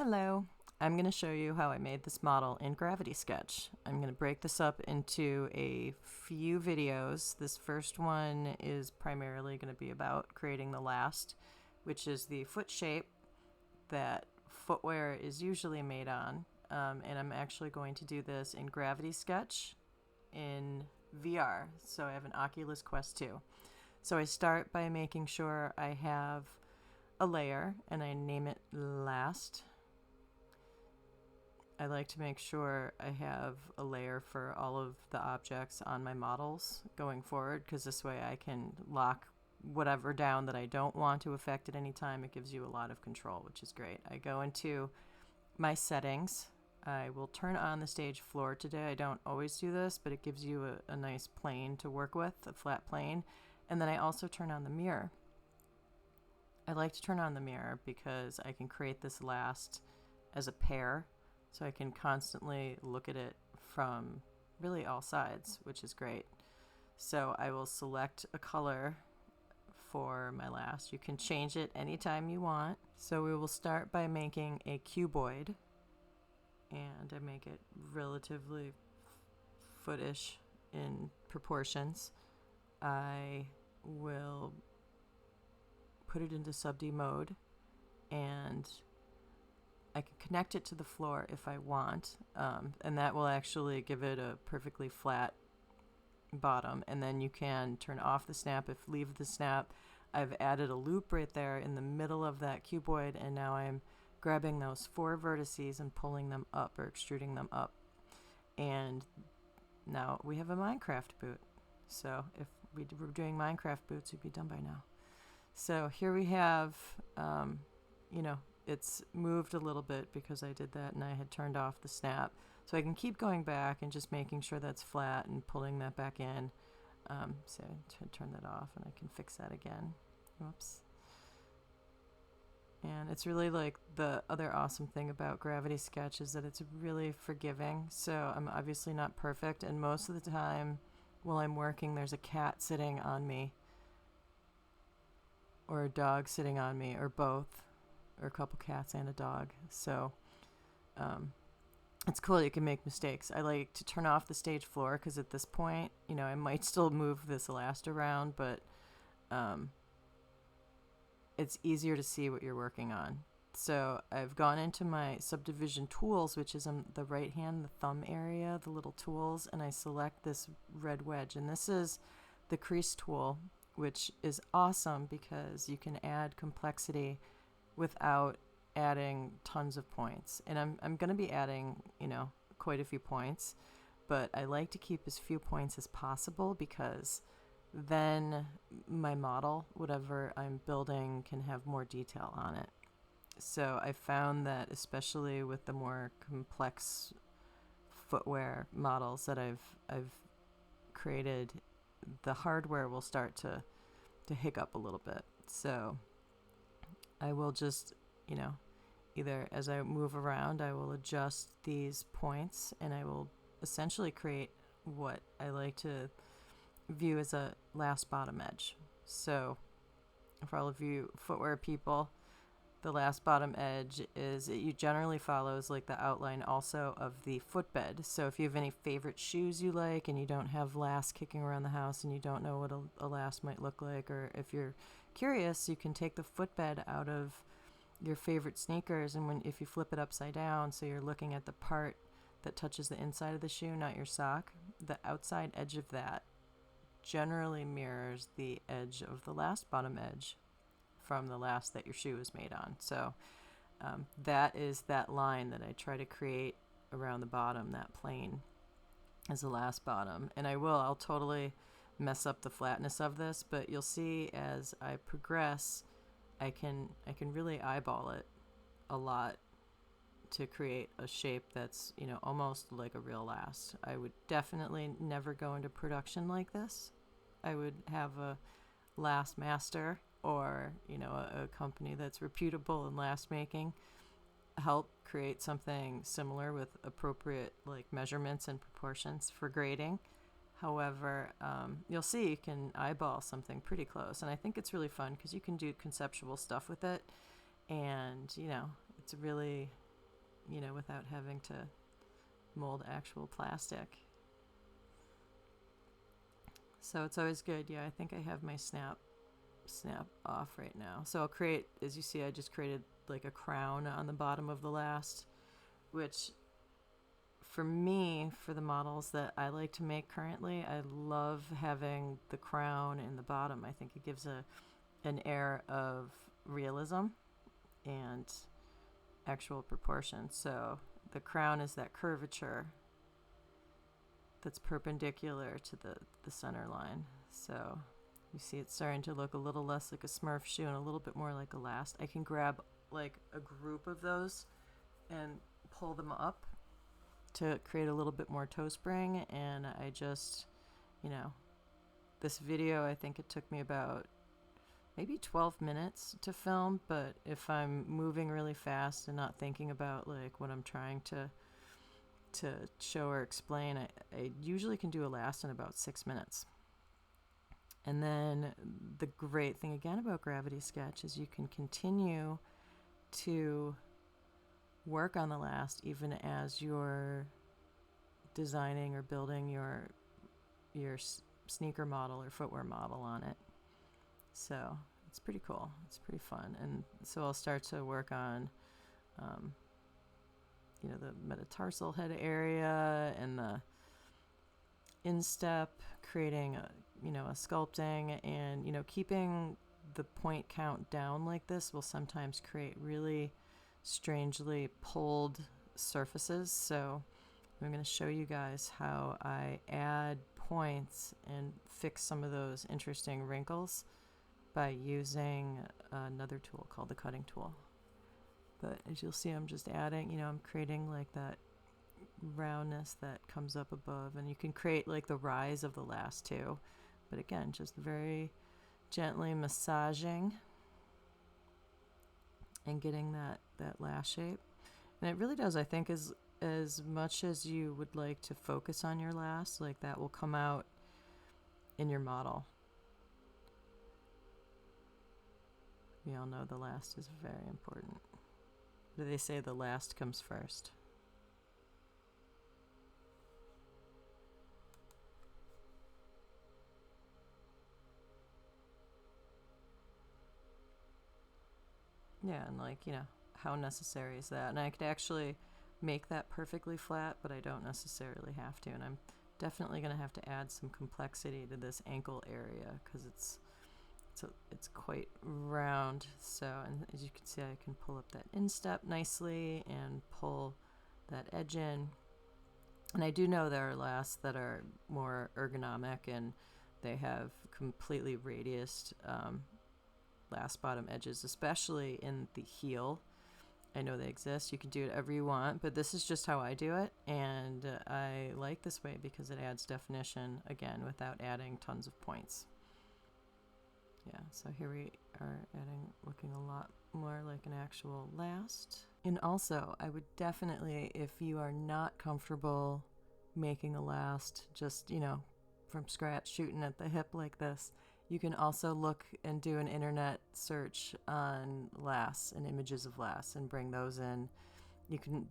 Hello, I'm going to show you how I made this model in Gravity Sketch. I'm going to break this up into a few videos. This first one is primarily going to be about creating the last, which is the foot shape that footwear is usually made on. And I'm actually going to do this in Gravity Sketch in VR. So I have an Oculus Quest 2. So I start by making sure I have a layer and I name it last. I like to make sure I have a layer for all of the objects on my models going forward, because this way I can lock whatever down that I don't want to affect at any time. It gives you a lot of control, which is great. I go into my settings. I will turn on the stage floor today. I don't always do this, but it gives you a nice plane to work with, a flat plane. And then I also turn on the mirror. I like to turn on the mirror because I can create this last as a pair. So I can constantly look at it from really all sides, which is great. So I will select a color for my last. You can change it anytime you want. So we will start by making a cuboid, and I make it relatively footish in proportions. I will put it into Subdivision mode, and I can connect it to the floor if I want, and that will actually give it a perfectly flat bottom. And then you can turn off the snap leave the snap. I've added a loop right there in the middle of that cuboid, and now I'm grabbing those 4 vertices and pulling them up or extruding them up. And now we have a Minecraft boot. So if we were doing Minecraft boots, we'd be done by now. So here we have, it's moved a little bit because I did that and I had turned off the snap. So I can keep going back and just making sure that's flat and pulling that back in. So turn that off and I can fix that again. Whoops. And it's really like the other awesome thing about Gravity Sketch is that it's really forgiving. So I'm obviously not perfect, and most of the time while I'm working there's a cat sitting on me or a dog sitting on me, or both, or a couple cats and a dog. So it's cool. You can make mistakes. I like to turn off the stage floor because at this point, I might still move this elast around, but it's easier to see what you're working on. So I've gone into my Subdivision tools, which is on the right hand, the thumb area, the little tools, and I select this red wedge. And this is the crease tool, which is awesome because you can add complexity without adding tons of points. And I'm going to be adding, quite a few points, but I like to keep as few points as possible because then my model, whatever I'm building, can have more detail on it. So I found that especially with the more complex footwear models that I've created, the hardware will start to hiccup a little bit. So I will just, either as I move around, I will adjust these points and I will essentially create what I like to view as a last bottom edge. So for all of you footwear people, the last bottom edge it generally follows like the outline also of the footbed. So if you have any favorite shoes you like and you don't have last kicking around the house and you don't know what a last might look like, or if you're curious, you can take the footbed out of your favorite sneakers, and if you flip it upside down so you're looking at the part that touches the inside of the shoe, not your sock, the outside edge of that generally mirrors the edge of the last bottom edge from the last that your shoe is made on. So that is that line that I try to create around the bottom, that plane as the last bottom. And I'll totally mess up the flatness of this, but you'll see as I progress, I can really eyeball it a lot to create a shape that's, almost like a real last. I would definitely never go into production like this. I would have a last master or, a company that's reputable in last making help create something similar with appropriate measurements and proportions for grading. However, you'll see you can eyeball something pretty close, and I think it's really fun because you can do conceptual stuff with it, and it's really without having to mold actual plastic. So it's always good. Yeah, I think I have my snap off right now. So I'll create, as you see, I just created like a crown on the bottom of the last, which for me, for the models that I like to make currently, I love having the crown in the bottom. I think it gives an air of realism and actual proportion. So the crown is that curvature that's perpendicular to the center line. So you see it's starting to look a little less like a Smurf shoe and a little bit more like a last. I can grab like a group of those and pull them up to create a little bit more toe spring, and I just, this video, I think it took me about maybe 12 minutes to film, but if I'm moving really fast and not thinking about like what I'm trying to show or explain, I usually can do a last in about 6 minutes. And then the great thing again about Gravity Sketch is you can continue to work on the last even as you're designing or building your sneaker model or footwear model on it. So it's pretty cool. It's pretty fun. And so I'll start to work on the metatarsal head area and the instep, creating a sculpting, and keeping the point count down like this will sometimes create really strangely pulled surfaces. So I'm going to show you guys how I add points and fix some of those interesting wrinkles by using another tool called the cutting tool. But as you'll see, I'm just adding, I'm creating like that roundness that comes up above, and you can create like the rise of the last too. But again, just very gently massaging and getting that last shape. And it really does, I think, as much as you would like to focus on your last, like that will come out in your model. We all know the last is very important. Do they say the last comes first? Yeah, and like, how necessary is that? And I could actually make that perfectly flat, but I don't necessarily have to. And I'm definitely going to have to add some complexity to this ankle area because it's quite round. So, and as you can see, I can pull up that instep nicely and pull that edge in. And I do know there are lasts that are more ergonomic and they have completely radiused last bottom edges, especially in the heel. I know they exist. You can do it however you want, but this is just how I do it, and I like this way because it adds definition, again, without adding tons of points. Yeah, so here we are looking a lot more like an actual last. And also, I would definitely, if you are not comfortable making a last, just, from scratch, shooting at the hip like this, you can also look and do an internet search on lasts and images of lasts and bring those in.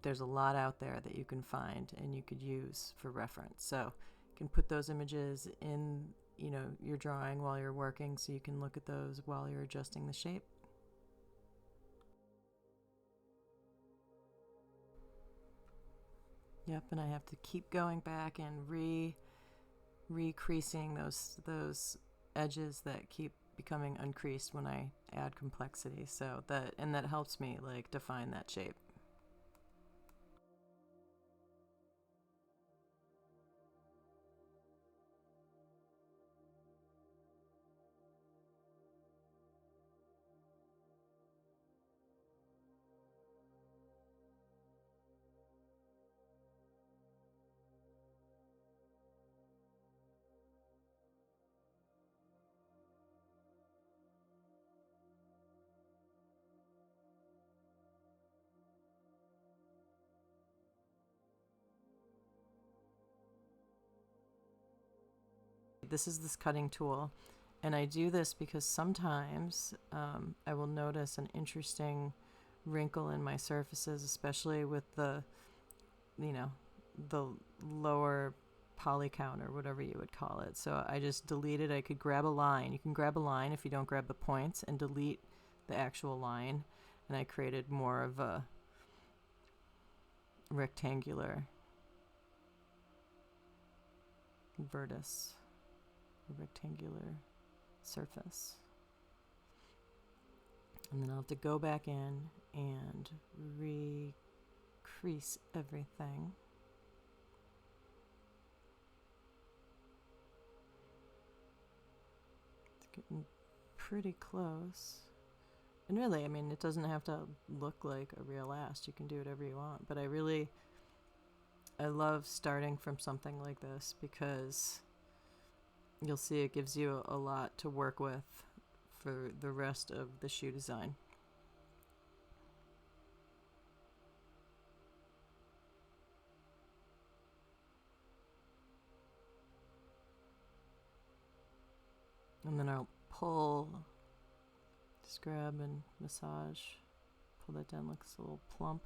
There's a lot out there that you can find and you could use for reference. So you can put those images in, your drawing while you're working, so you can look at those while you're adjusting the shape. Yep, and I have to keep going back and re-creasing those edges that keep becoming uncreased when I add complexity. So that helps me like define that shape. This is this cutting tool, and I do this because sometimes I will notice an interesting wrinkle in my surfaces, especially with the, you know, the lower poly count or whatever you would call it. So I just deleted. I could grab a line. You can grab a line if you don't grab the points, and delete the actual line. And I created more of a rectangular vertex, a rectangular surface. And then I'll have to go back in and recrease everything. It's getting pretty close. And really, I mean, it doesn't have to look like a real ast. You can do whatever you want. But I love starting from something like this, because you'll see it gives you a lot to work with for the rest of the shoe design. And then I'll just grab and massage, pull that down, looks a little plump.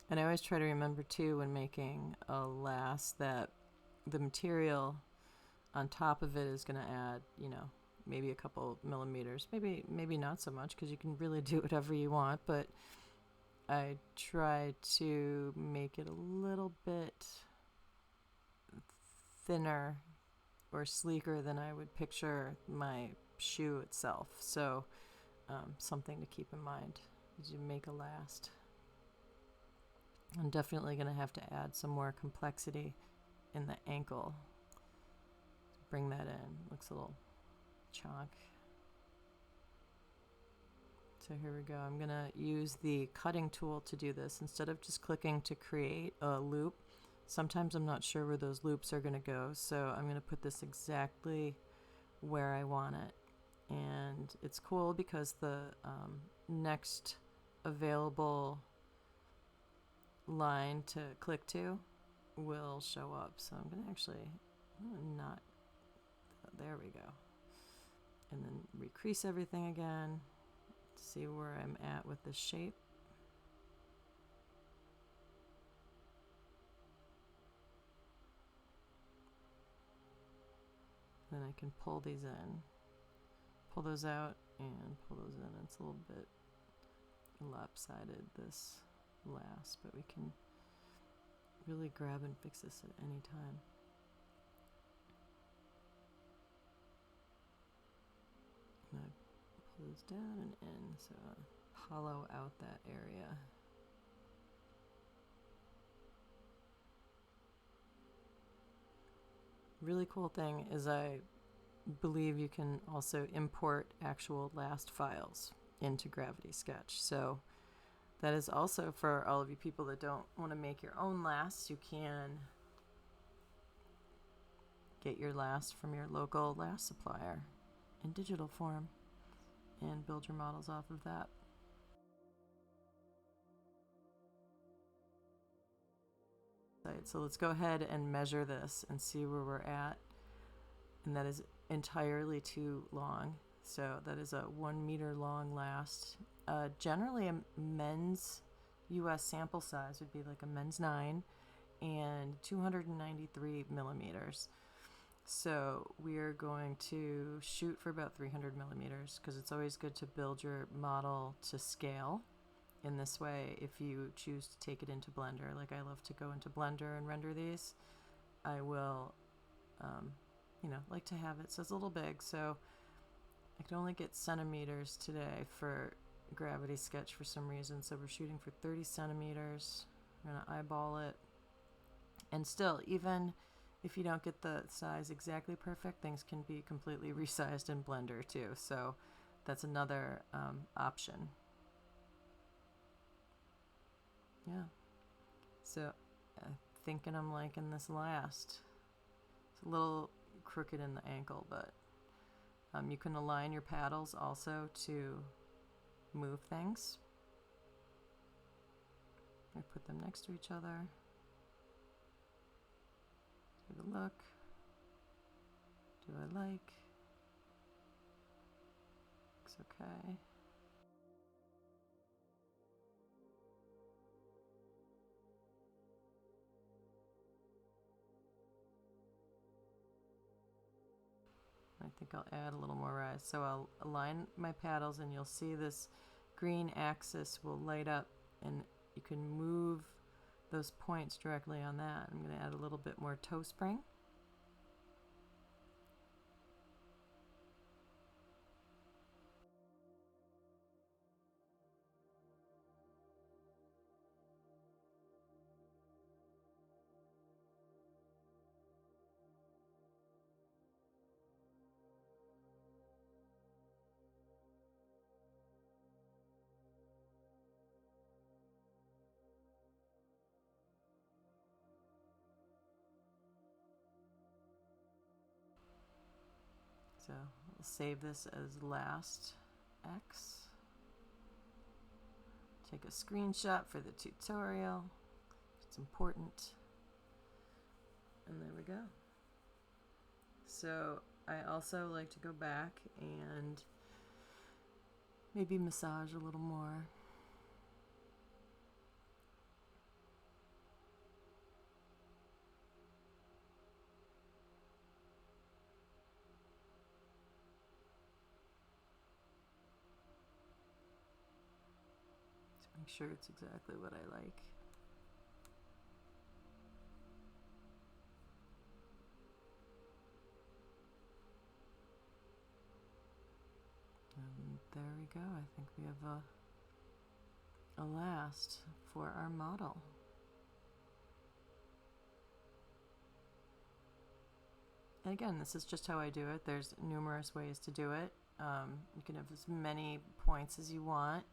And I always try to remember too, when making a last, that the material on top of it is going to add, maybe a couple millimeters, maybe not so much, because you can really do whatever you want, but I try to make it a little bit thinner or sleeker than I would picture my shoe itself. So something to keep in mind as you make a last. I'm definitely going to have to add some more complexity in the ankle. Bring that in. Looks a little chonk. So here we go. I'm going to use the cutting tool to do this. Instead of just clicking to create a loop, sometimes I'm not sure where those loops are going to go. So I'm going to put this exactly where I want it. And it's cool because the next available line to click to will show up. So I'm going to actually not, there we go. And then recrease everything again, see where I'm at with the shape. Then I can pull these in, pull those out and pull those in. It's a little bit lopsided, this last, but we can really grab and fix this at any time. And I pull those down and in, so hollow out that area. Really cool thing is I believe you can also import actual last files into Gravity Sketch. So that is also for all of you people that don't want to make your own lasts. You can get your last from your local last supplier in digital form and build your models off of that. So let's go ahead and measure this and see where we're at. And that is entirely too long. So that is a 1 meter long last. Generally a men's US sample size would be like a men's 9 and 293 millimeters. So we are going to shoot for about 300 millimeters, because it's always good to build your model to scale. In this way, if you choose to take it into Blender, like I love to go into Blender and render these, I will, like to have it. So it's a little big, so I can only get centimeters today for Gravity Sketch for some reason. So we're shooting for 30 centimeters. I'm going to eyeball it. And still, even if you don't get the size exactly perfect, things can be completely resized in Blender too. So that's another option. Yeah. So I'm thinking I'm liking this last. It's a little crooked in the ankle, but you can align your paddles also to move things. I put them next to each other. Give a look. Do I like? Looks okay. think I'll add a little more rise. So I'll align my paddles, and you'll see this green axis will light up, and you can move those points directly on that. I'm going to add a little bit more toe spring. So we'll save this as last X. Take a screenshot for the tutorial. It's important. And there we go. So I also like to go back and maybe massage a little more. Make sure it's exactly what I like. And there we go. I think we have a last for our model. And again, this is just how I do it. There's numerous ways to do it. You can have as many points as you want.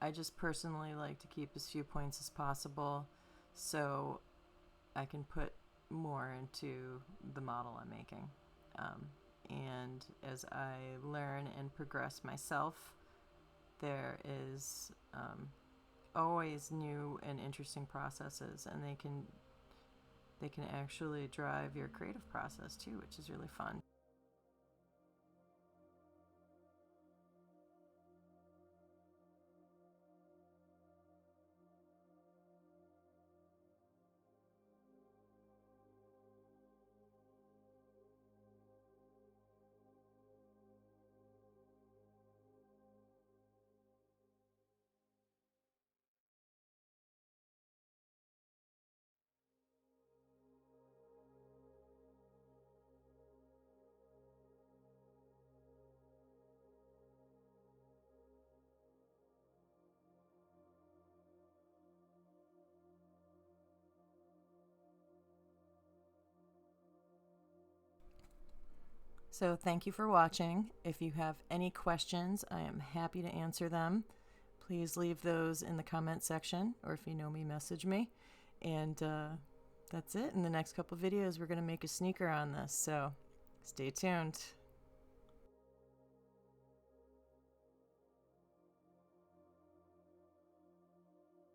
I just personally like to keep as few points as possible so I can put more into the model I'm making. And as I learn and progress myself, there is always new and interesting processes, and they can actually drive your creative process too, which is really fun. So thank you for watching. If you have any questions, I am happy to answer them. Please leave those in the comment section, or if you know me, message me. And that's it. In the next couple videos, we're going to make a sneaker on this, so stay tuned.